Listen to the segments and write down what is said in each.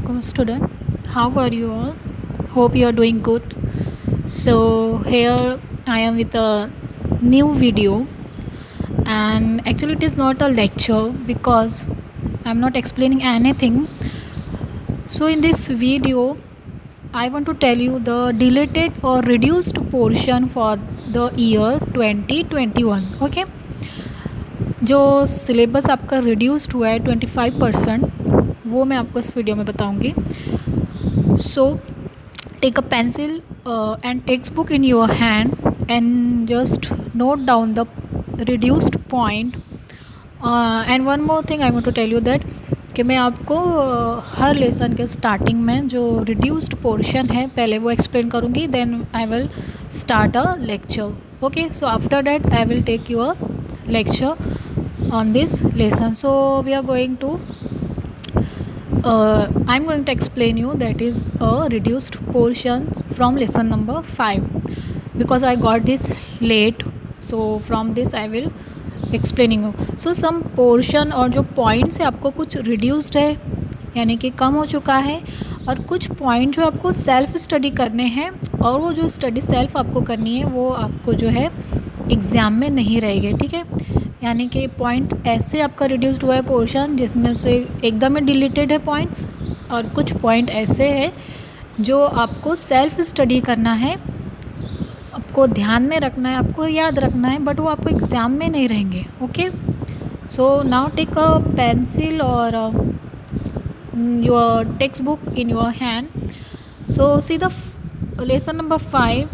Assalamualaikum student. How are you all? Hope you are doing good. So here I am with a new video, and actually it is not a lecture because I'm not explaining anything. So in this video I want to tell you the deleted or reduced portion for the year 2021. Okay, जो syllabus आपका reduced हुआ है 25%, वो मैं आपको इस video में बताऊंगी. So take a pencil and textbook in your hand and just note down the reduced point. And one more thing I want to tell you that कि मैं आपको हर लेसन के स्टार्टिंग में जो रिड्यूस्ड पोर्शन है पहले वो एक्सप्लेन करूँगी, then I will start a lecture. Okay, so after that I will take your lecture on this lesson. So we are going to I'm going to explain you that is a reduced portion from lesson number 5 because I got this late. So from this I will explaining you. So some portion और जो points है आपको कुछ reduced है यानी कि कम हो चुका है, और कुछ पॉइंट जो आपको सेल्फ स्टडी करने हैं, और वो जो स्टडी सेल्फ आपको करनी है वो आपको जो है एग्ज़ाम में नहीं रहेगी. ठीक है, यानी कि पॉइंट ऐसे आपका रिड्यूस्ड हुआ है पोर्शन जिसमें से एकदम ही डिलीटेड है पॉइंट्स, और कुछ पॉइंट ऐसे है जो आपको सेल्फ स्टडी करना है, आपको ध्यान में रखना है, आपको याद रखना है, बट वो आपको एग्ज़ाम में नहीं रहेंगे. Okay, so now take a pencil और your textbook in your hand. So see the lesson number 5,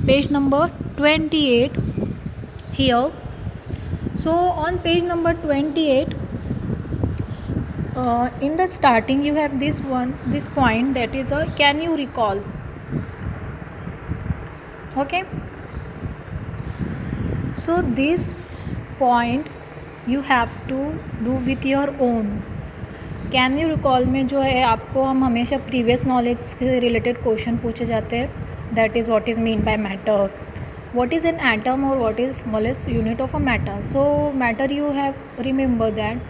page number 28 here. So on page number 28, in the starting you have this point, that is a can you recall. Okay, so this point you have to do with your own. Can you recall में जो है आपको हम हमेशा previous knowledge से related question पूछे जाते हैं. That is what is mean by matter, what is an atom, और what is smallest unit of a matter. So matter you have remember that,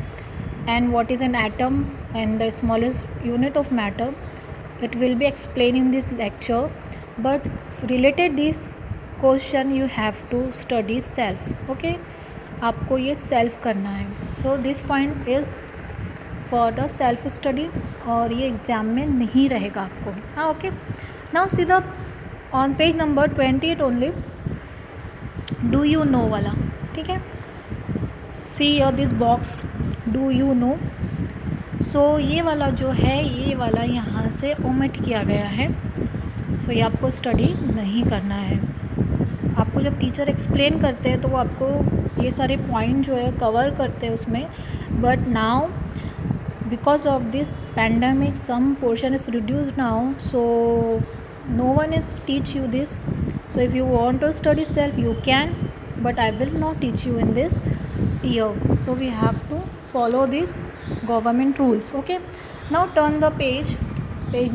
and what is an atom and the smallest unit of matter, it will be explain in this lecture. But related this question you have to study self. Okay, आपको ये self करना है. So this point is for the self study, और ये exam में नहीं रहेगा आपको. हाँ, okay. Now see the on page number 28 only do you know वाला. ठीक है, see your this box do you know. So ये वाला जो है, ये वाला यहाँ से ओमिट किया गया है. सो ये आपको स्टडी नहीं करना है. आपको जब टीचर एक्सप्लेन करते हैं तो वो आपको ये सारे पॉइंट जो है कवर करते हैं उसमें. But now because of this pandemic some portion is reduced now, so no one is teach you this. So if you want to study self you can, but I will not teach you in this year. So we have to follow these government rules. Okay, now turn the page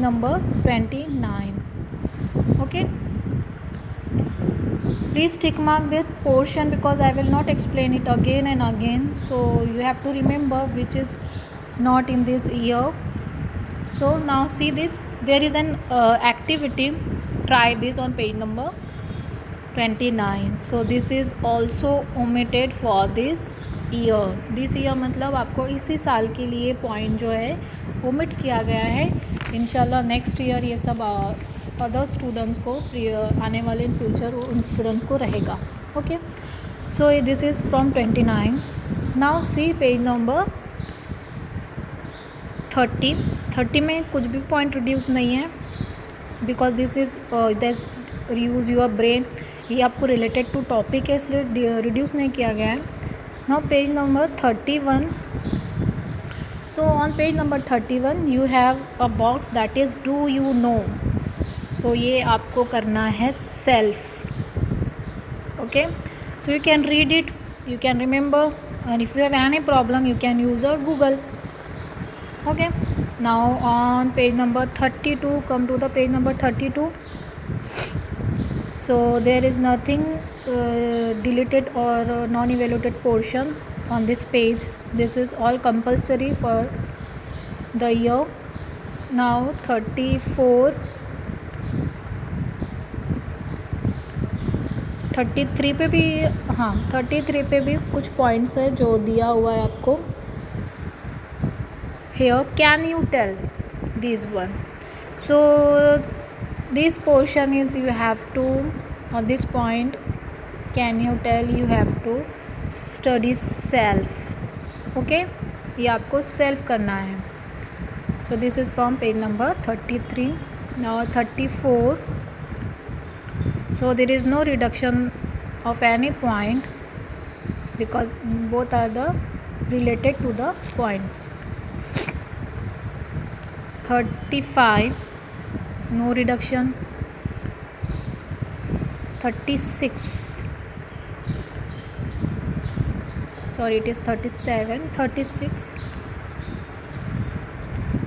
number 29. Okay, please tick mark this portion because I will not explain it again and again, so you have to remember which is not in this year. So now see this, there is an activity, try this on page number 29. So this is also omitted for this year. This year मतलब आपको इसी साल के लिए point जो है omit किया गया है. इंशाल्लाह नेक्स्ट ईयर ये सब अदर स्टूडेंट्स को आने वाले इन फ्यूचर उन स्टूडेंट्स को रहेगा. Okay, so this is from 29. Now see page number 30 में कुछ भी पॉइंट रिड्यूस नहीं है because this is this reuse your brain. ये आपको रिलेटेड टू टॉपिक है इसलिए रिड्यूस नहीं किया गया है. Now page number 31. So on page number 31 you have a box that is do you know. So ये आपको करना है self. Okay, so you can read it, you can remember, and if you have any problem you can use a Google. Okay, now on page number 32, come to the page number 32. So there is nothing deleted or non-evaluated portion on this page. This is all compulsory for the year. Now 34 33 पे भी, हाँ 33 पे भी कुछ points है जो दिया हुआ है आपको. Here can you tell this one? So this portion is you have to, or this point can you tell, you have to study self. Okay, ये आपको self करना है. So this is from page number 33. Now 34. So there is no reduction of any point because both are the related to the points. 35, no reduction. 36, sorry it is 37. 36.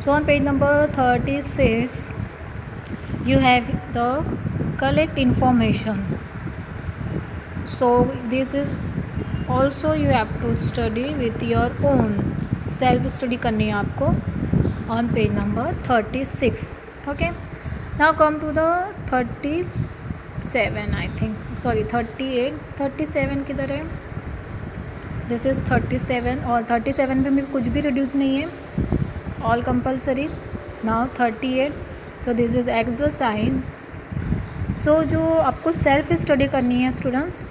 So on page number 36 you have the collect information. So this is also you have to study with your own, self study करनी है आपको on page number 36. Okay, now come to the 37, I think, sorry 38. 37 किधर है? This is 37 और 37 पे भी कुछ भी reduce नहीं है, all compulsory. Now 38. So this is exercise. So जो आपको self study करनी है students,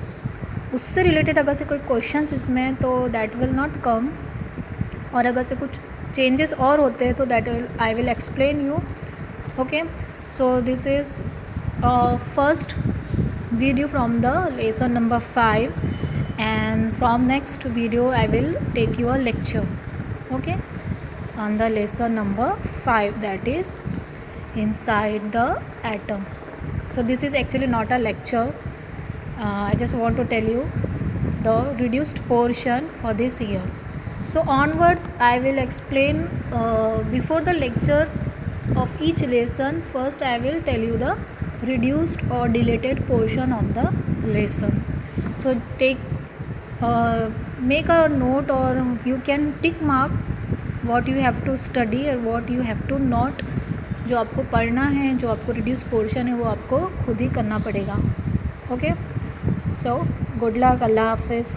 उससे रिलेटेड अगर से कोई क्वेश्चंस इसमें है तो दैट विल नॉट कम, और अगर से कुछ चेंजेस और होते हैं तो that I will explain you. Okay, so this is first video from the lesson number 5 and from next video I will take you a lecture, okay, on the lesson number 5, that is inside the atom. So this is actually not a lecture. I just want to tell you the reduced portion for this year. So onwards I will explain before the lecture of each lesson. First I will tell you the reduced or deleted portion of the lesson. So make a note or you can tick mark what you have to study or what you have to not. जो आपको पढ़ना है, जो आपको reduced portion है वो आपको खुद ही करना पड़ेगा. ओके, सो गुड लक, अल्लाह हाफिज़.